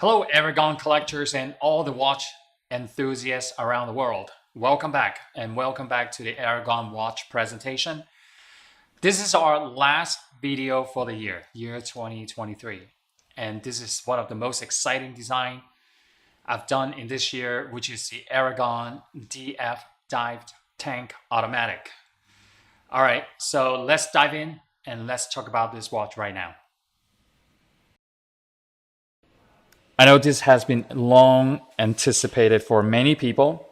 Hello, Aragon collectors and all the watch enthusiasts around the world. Welcome back, and welcome back to the Aragon watch presentation. This is our last video for the year 2023. And this is one of the most exciting design I've done in this year, which is the Aragon DF Divetank Automatic. All right, so let's dive in and let's talk about this watch right now. I know this has been long anticipated for many people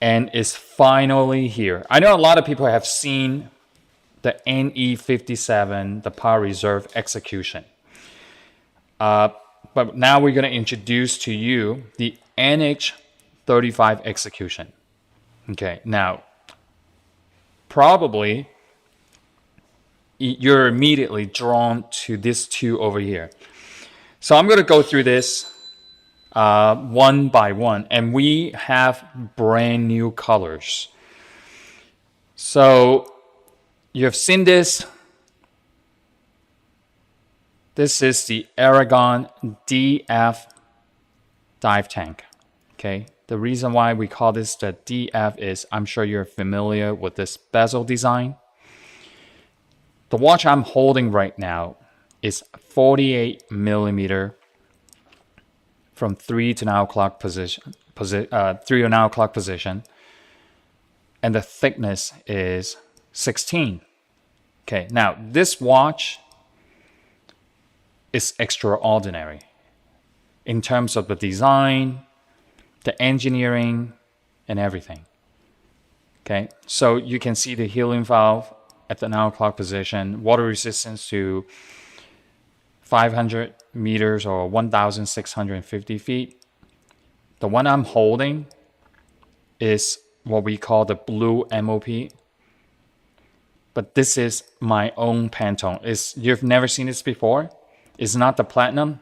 and is finally here. I know a lot of people have seen the NE57, the power reserve execution. But now we're going to introduce to you the NH35 execution. Okay, now probably you're immediately drawn to these two over here. So I'm going to go through this one by one, and we have brand new colors. So you have seen this. This is the Aragon DF Divetank. Okay, the reason why we call this the DF is I'm sure you're familiar with this bezel design. The watch I'm holding right now is 48 millimeter from 3 to 9 o'clock position, 3 to 9 o'clock position, and the thickness is 16. Okay, now this watch is extraordinary in terms of the design, the engineering, and everything. Okay, so you can see the helium valve at the 9 o'clock position, water resistance to 500 meters or 1,650 feet. The one I'm holding is what we call the blue MOP. But this is my own Pantone. You've never seen this before. It's not the platinum.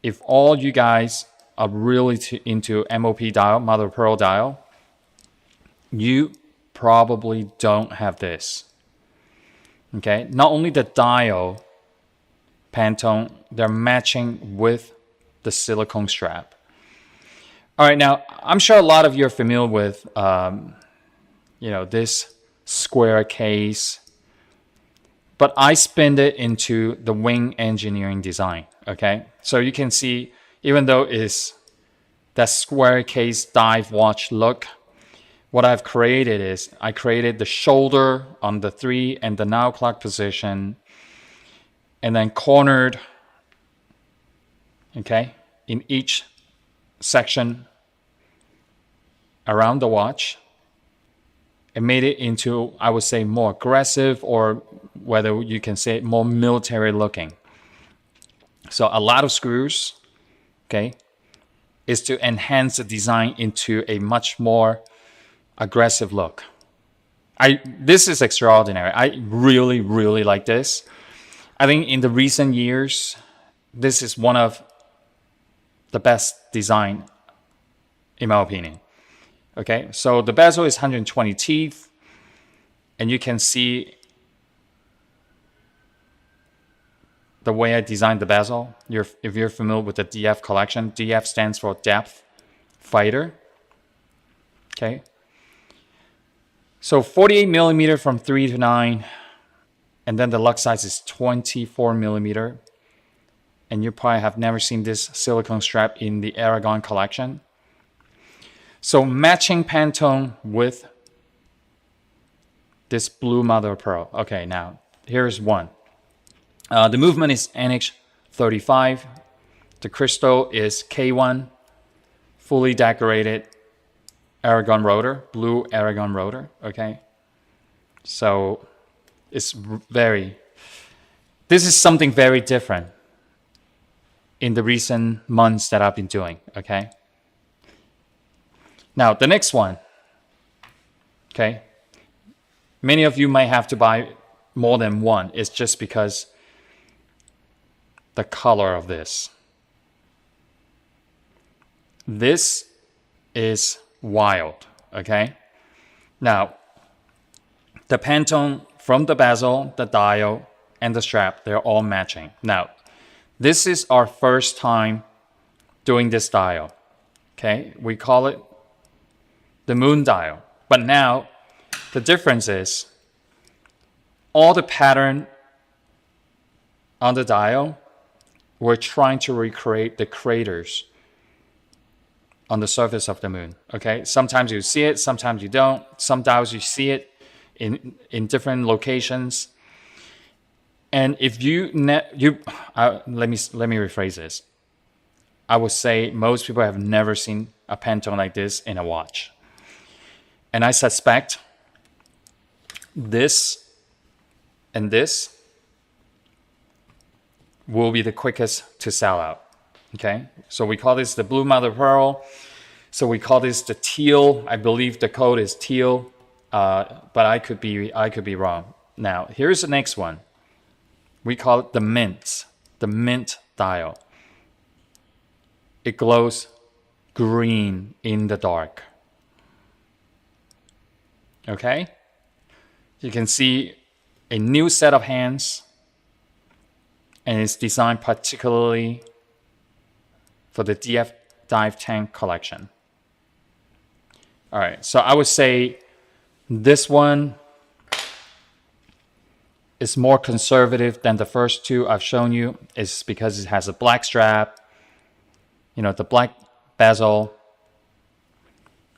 If all you guys are really into MOP dial, mother of pearl dial, you probably don't have this. Okay, not only the dial, Pantone, they're matching with the silicone strap. All right, now I'm sure a lot of you are familiar with, this square case, but I spin it into the wing engineering design. Okay, so you can see, even though it's that square case dive watch look, what I've created is I created the shoulder on the 3 and the 9 o'clock position, and then cornered, okay, in each section around the watch, and made it into, I would say, more aggressive, or whether you can say more military looking. So a lot of screws, okay, is to enhance the design into a much more aggressive look. This is extraordinary. I really, really like this. I think in the recent years, this is one of the best design, in my opinion. Okay, so the bezel is 120 teeth, and you can see the way I designed the bezel. If you're familiar with the DF collection, DF stands for Depth Fighter. Okay, so 48 millimeter from 3 to 9. And then the lug size is 24 millimeter. And you probably have never seen this silicone strap in the Aragon collection. So matching Pantone with this blue mother of pearl. Okay, now here's one. The movement is NH35. The crystal is K1, fully decorated Aragon rotor, blue Aragon rotor. Okay, so it's this is something very different in the recent months that I've been doing, okay? Now, the next one, okay? Many of you might have to buy more than one. It's just because the color of this. This is wild, okay? Now, the Pantone from the bezel, the dial, and the strap, they're all matching. Now, This is our first time doing this dial. Okay, we call it the moon dial. But now the difference is all the pattern on the dial, we're trying to recreate the craters on the surface of the moon. Okay, sometimes you see it, sometimes you don't. Some dials you see it in different locations. And if let me rephrase this. I would say most people have never seen a Pantone like this in a watch. And I suspect this and this will be the quickest to sell out. Okay, so we call this the blue mother pearl. So we call this the teal. I believe the code is teal, but I could be wrong. Now here's the next one. We call it the mint dial. It glows green in the dark. Okay, you can see a new set of hands, and it's designed particularly for the DF Divetank collection. All right, so I would say this one is more conservative than the first two I've shown you. It's because it has a black strap, you know, the black bezel.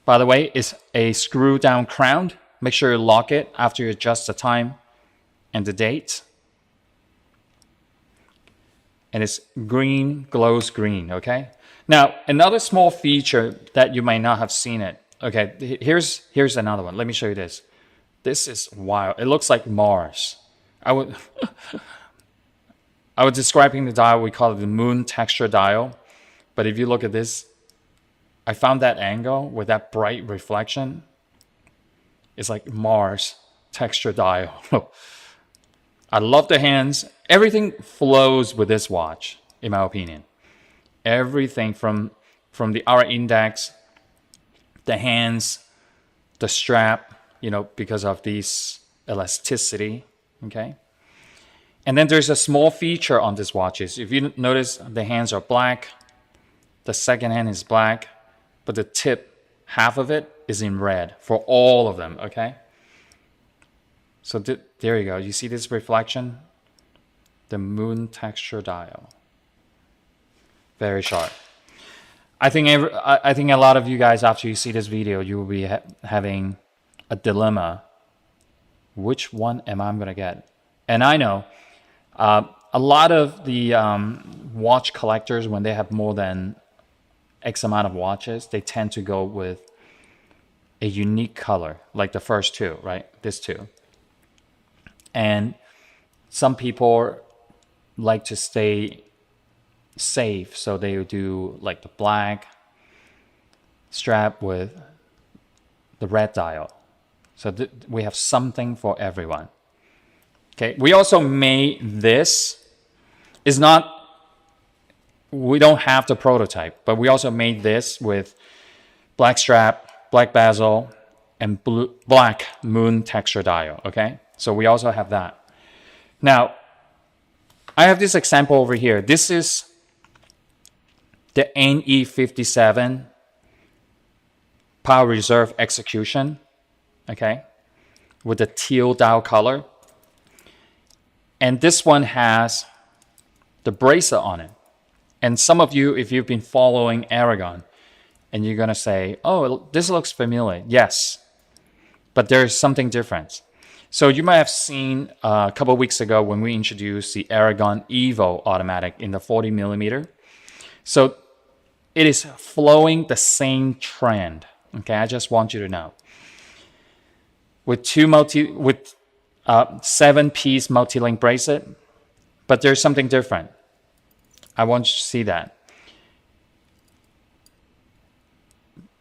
By the way, it's a screw down crown. Make sure you lock it after you adjust the time and the date. And it's green, glows green, okay? Now, another small feature that you might not have seen it. Okay, here's another one. Let me show you this. This is wild. It looks like Mars. I was describing the dial, we call it the moon texture dial. But if you look at this, I found that angle with that bright reflection. It's like Mars texture dial. I love the hands. Everything flows with this watch, in my opinion. Everything from the hour index, the hands, the strap, you know, because of this elasticity, okay? And then there's a small feature on these watches. If you notice, the hands are black. The second hand is black, but the tip, half of it is in red for all of them, okay? So there you go. You see this reflection? The moon texture dial. Very sharp. I think a lot of you guys, after you see this video, you will be having a dilemma. Which one am I going to get? And I know a lot of the watch collectors, when they have more than X amount of watches, they tend to go with a unique color, like the first two, right? This two. And some people like to stay safe, so they would do like the black strap with the red dial. So we have something for everyone. Okay, we also made this. We don't have the prototype, but we also made this with black strap, black bezel, and black moon texture dial, okay? So we also have that. Now, I have this example over here. This is the NE57 Power Reserve execution, okay, with the teal dial color. And this one has the bracelet on it. And some of you, if you've been following Aragon, and you're going to say, oh, this looks familiar. Yes, but there's something different. So you might have seen a couple of weeks ago when we introduced the Aragon Evo Automatic in the 40 millimeter. So it is following the same trend. Okay, I just want you to know. With 7-piece multi-link bracelet, but there's something different. I want you to see that.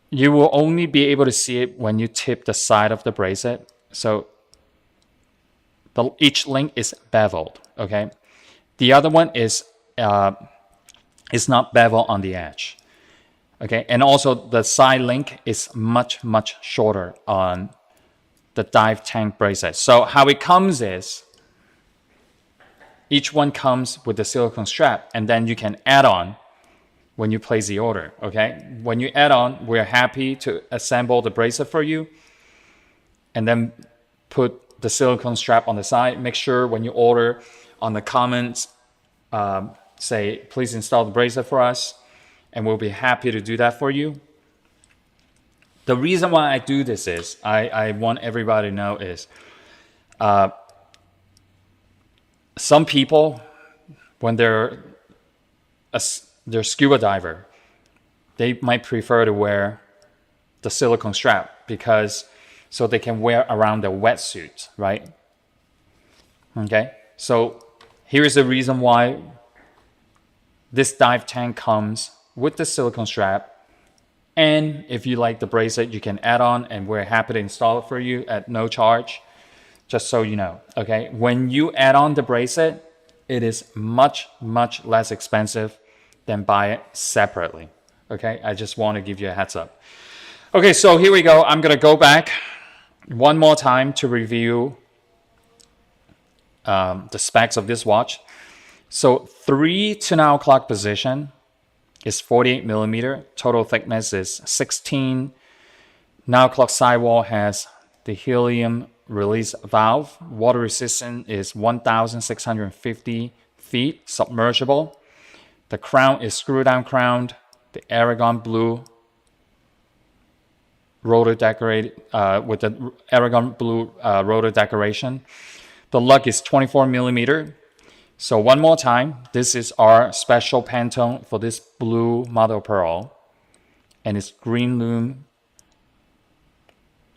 You will only be able to see it when you tip the side of the bracelet. So each link is beveled, okay? The other one is not beveled on the edge, okay? And also the side link is much, much shorter on the Divetank bracelet. So how it comes is, each one comes with the silicone strap, and then you can add on when you place the order, okay? When you add on, we're happy to assemble the bracelet for you and then put the silicone strap on the side. Make sure when you order on the comments, say, please install the bracelet for us, and we'll be happy to do that for you. The reason why I do this is, I want everybody to know is, some people, when they're scuba diver, they might prefer to wear the silicone strap because so they can wear around their wetsuit, right? Okay, so here's the reason why this dive tank comes with the silicone strap. And if you like the bracelet, you can add on, and we're happy to install it for you at no charge, just so you know, okay? When you add on the bracelet, it is much, much less expensive than buy it separately, okay? I just want to give you a heads up. Okay, so here we go. I'm going to go back one more time to review the specs of this watch. So 3 to 9 o'clock position is 48 millimeter. Total thickness is 16. 9 o'clock sidewall has the helium release valve. Water resistance is 1,650 feet, submersible. The crown is screw down crown. The Aragon blue rotor decorated with the Aragon blue rotor decoration. The lug is 24 millimeter. So one more time, this is our special Pantone for this blue mother of pearl, and it's green loom.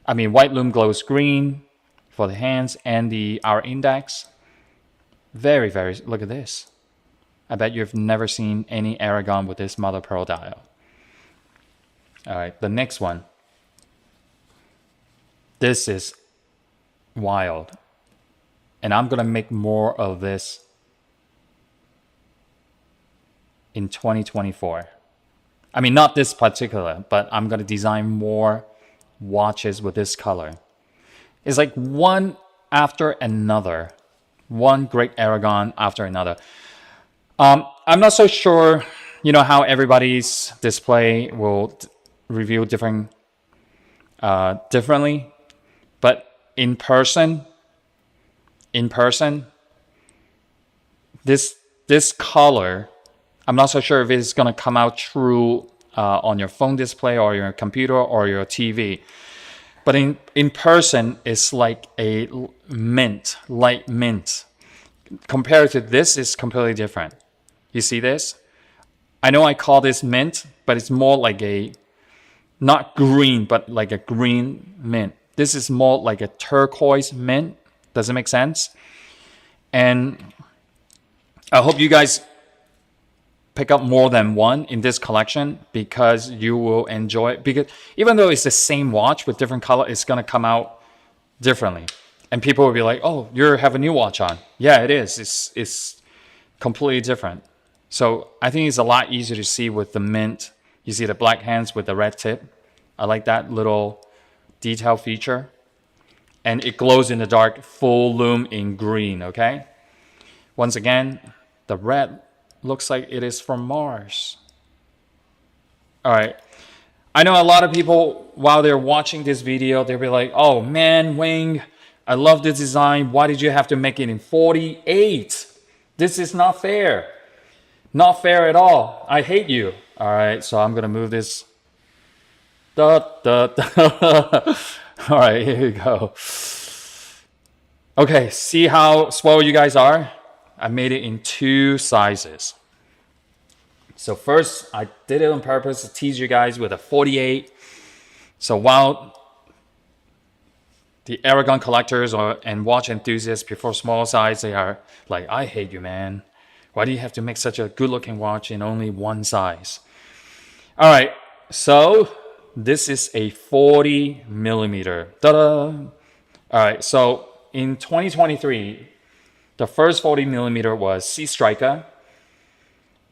I mean, white loom glows green for the hands and the hour index. Very, very, look at this. I bet you've never seen any Aragon with this mother of pearl dial. All right, the next one. This is wild. And I'm gonna make more of this in 2024. I mean, not this particular, but I'm gonna design more watches with this color. It's like one after another, one great Aragon after another. I'm not so sure, you know, how everybody's display will review differently, but in person, this color, I'm not so sure if it's gonna come out true on your phone display or your computer or your TV. But in person, it's like a mint, light mint. Compared to this, it's completely different. You see this? I know I call this mint, but it's more like a, not green, but like a green mint. This is more like a turquoise mint. Does it make sense? And I hope you guys pick up more than one in this collection because you will enjoy it. Because even though it's the same watch with different color, it's going to come out differently. And people will be like, oh, you have a new watch on. Yeah, it is. It's completely different. So I think it's a lot easier to see with the mint. You see the black hands with the red tip. I like that little detail feature. And it glows in the dark, full loom in green, okay? Once again, the red looks like it is from Mars. All right. I know a lot of people, while they're watching this video, they'll be like, oh man, Wing, I love this design. Why did you have to make it in 48? This is not fair. Not fair at all. I hate you. All right, so I'm going to move this. All right, here we go. Okay, see how swell you guys are? I made it in 2 sizes. So first, I did it on purpose to tease you guys with a 48. So while the Aragon collectors and watch enthusiasts prefer small size, they are like, I hate you, man. Why do you have to make such a good-looking watch in only 1 size? All right, so this is a 40 millimeter. Ta-da! All right, so in 2023, the first 40 millimeter was Sea Striker.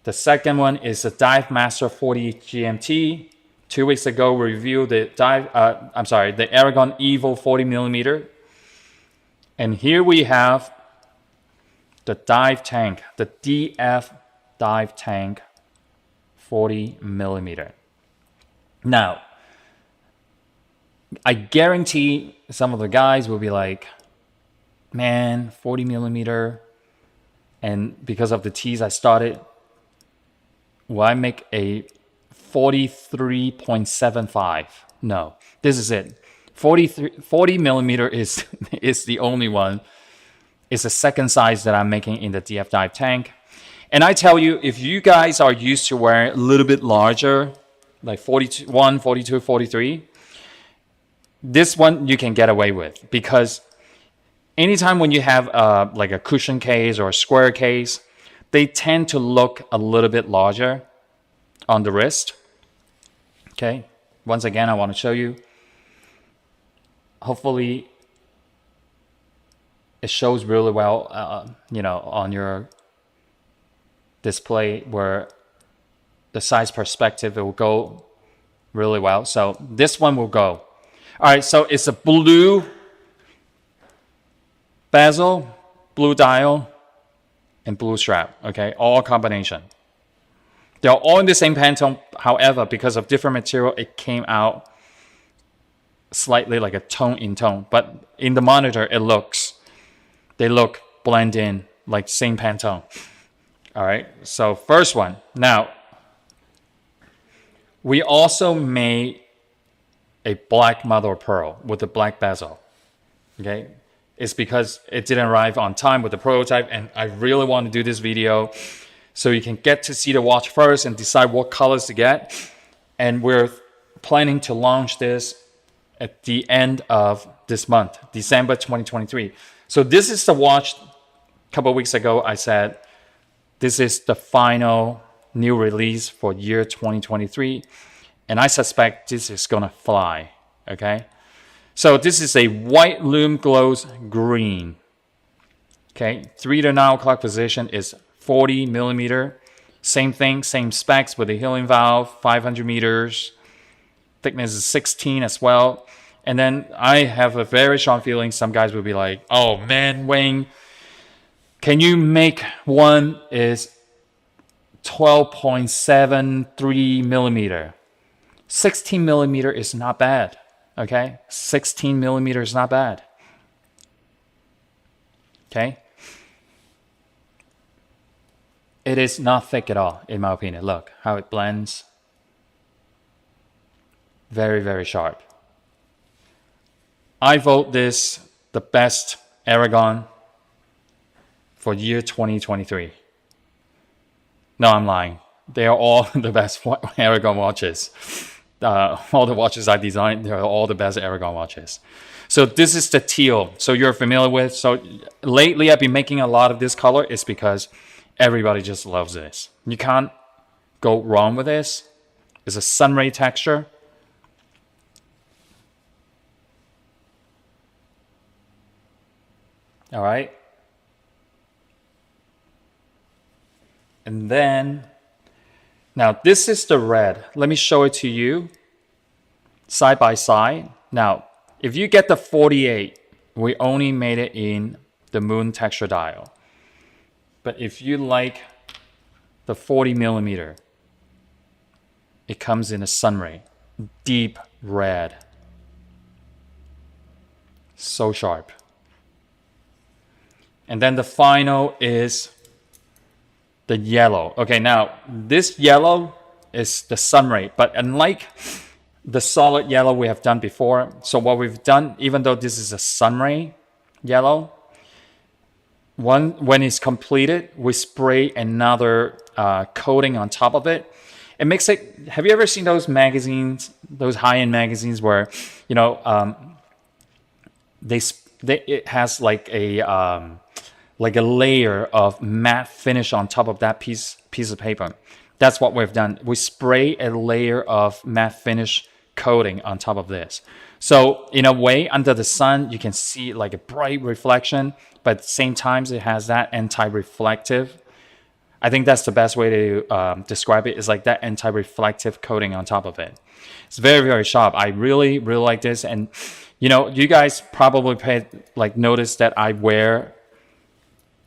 The second one is the Dive Master 40 GMT. 2 weeks ago, we reviewed the the Aragon Evo 40 millimeter. And here we have the dive tank, the DF dive tank 40 millimeter. Now, I guarantee some of the guys will be like, man, 40 millimeter. And because of the tease I started, will I make a 43.75? No, this is it. 40 millimeter is the only one. It's the second size that I'm making in the DF dive tank. And I tell you, if you guys are used to wearing a little bit larger, like 41, 42, 43, this one you can get away with, because anytime when you have like a cushion case or a square case, they tend to look a little bit larger on the wrist. Okay, once again, I want to show you. Hopefully, it shows really well, you know, on your display where the size perspective, it will go really well. So this one will go. All right, so it's a blue bezel, blue dial, and blue strap, okay? All combination. They're all in the same Pantone. However, because of different material, it came out slightly like a tone in tone. But in the monitor, they look blend in like same Pantone. All right, so first one. Now, we also made a black mother of pearl with a black bezel, okay? It's because it didn't arrive on time with the prototype, and I really want to do this video so you can get to see the watch first and decide what colors to get. And we're planning to launch this at the end of this month, December 2023. So this is the watch. A couple of weeks ago, I said, this is the final new release for year 2023. And I suspect this is going to fly, okay? So this is a white lume glows green. Okay, 3 to 9 o'clock position is 40 millimeter. Same thing, same specs with the helium valve, 500 meters. Thickness is 16 as well. And then I have a very strong feeling some guys will be like, oh man, Wayne, can you make one is 12.73 millimeter? 16 millimeter is not bad. Okay, 16 millimeter is not bad. Okay, it is not thick at all, in my opinion. Look how it blends. Very, very sharp. I vote this the best Aragon for year 2023. No, I'm lying. They are all the best Aragon watches. All the watches I designed, they're all the best Aragon watches. So this is the teal. So you're familiar with. So lately I've been making a lot of this color. It's because everybody just loves this. You can't go wrong with this. It's a sunray texture. All right. And then, now this is the red. Let me show it to you side by side. Now, if you get the 48, we only made it in the moon texture dial. But if you like the 40 millimeter, it comes in a sunray, deep red. So sharp. And then the final is the yellow. Okay, now this yellow is the sunray, but unlike the solid yellow we have done before, so what we've done, even though this is a sunray yellow, when it's completed, we spray another coating on top of it. It makes it. Have you ever seen those magazines, those high-end magazines where, you know, it has like a layer of matte finish on top of that piece of paper. That's what we've done. We spray a layer of matte finish coating on top of this. So in a way, under the sun, you can see like a bright reflection, but at the same time, it has that anti-reflective. I think that's the best way to describe it, is like that anti-reflective coating on top of it. It's very, very sharp. I really, really like this. And, you know, you guys probably notice that I wear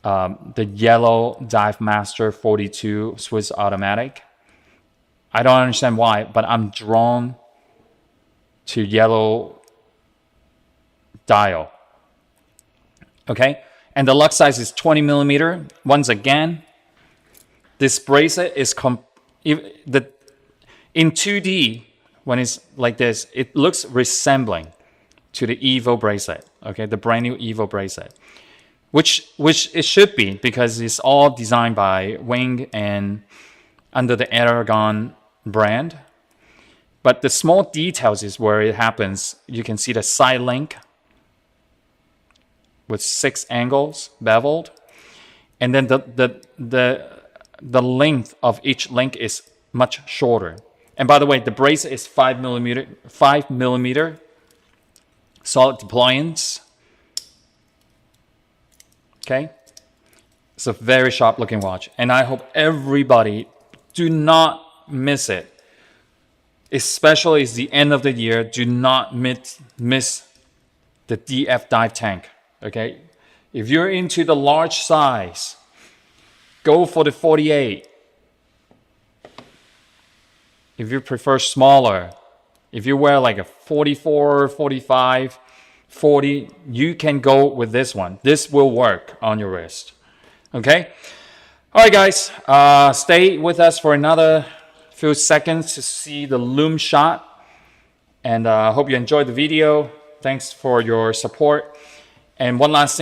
the yellow Dive Master 42 Swiss automatic. I don't understand why, but I'm drawn to yellow dial. Okay, and the lug size is 20 millimeter. Once again, this bracelet is in 2D, when it's like this, it looks resembling to the Evo bracelet. Okay, the brand new Evo bracelet, which it should be, because it's all designed by Wing and under the Aragon brand. But the small details is where it happens. You can see the side link with 6 angles beveled, and then the length of each link is much shorter. And by the way, the bracelet is 5 millimeter solid deployance. Okay, it's a very sharp looking watch, and I hope everybody do not miss it. Especially it's the end of the year, do not miss the DF Divetank. Okay, if you're into the large size, go for the 48. If you prefer smaller, if you wear like a 44, 45, 40, you can go with this one. This will work on your wrist. Okay, all right guys, stay with us for another few seconds to see the loom shot, and hope you enjoyed the video. Thanks for your support. And one last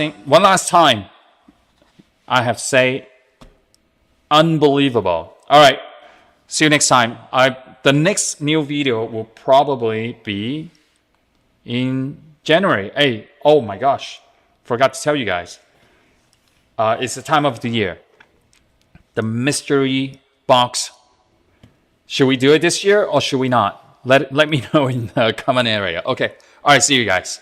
time, I have to say, unbelievable. All right, see you next time. The next new video will probably be in January. Hey, oh my gosh, forgot to tell you guys. It's the time of the year, the mystery box. Should we do it this year or should we not? Let me know in the comment area. Okay. All right. See you guys.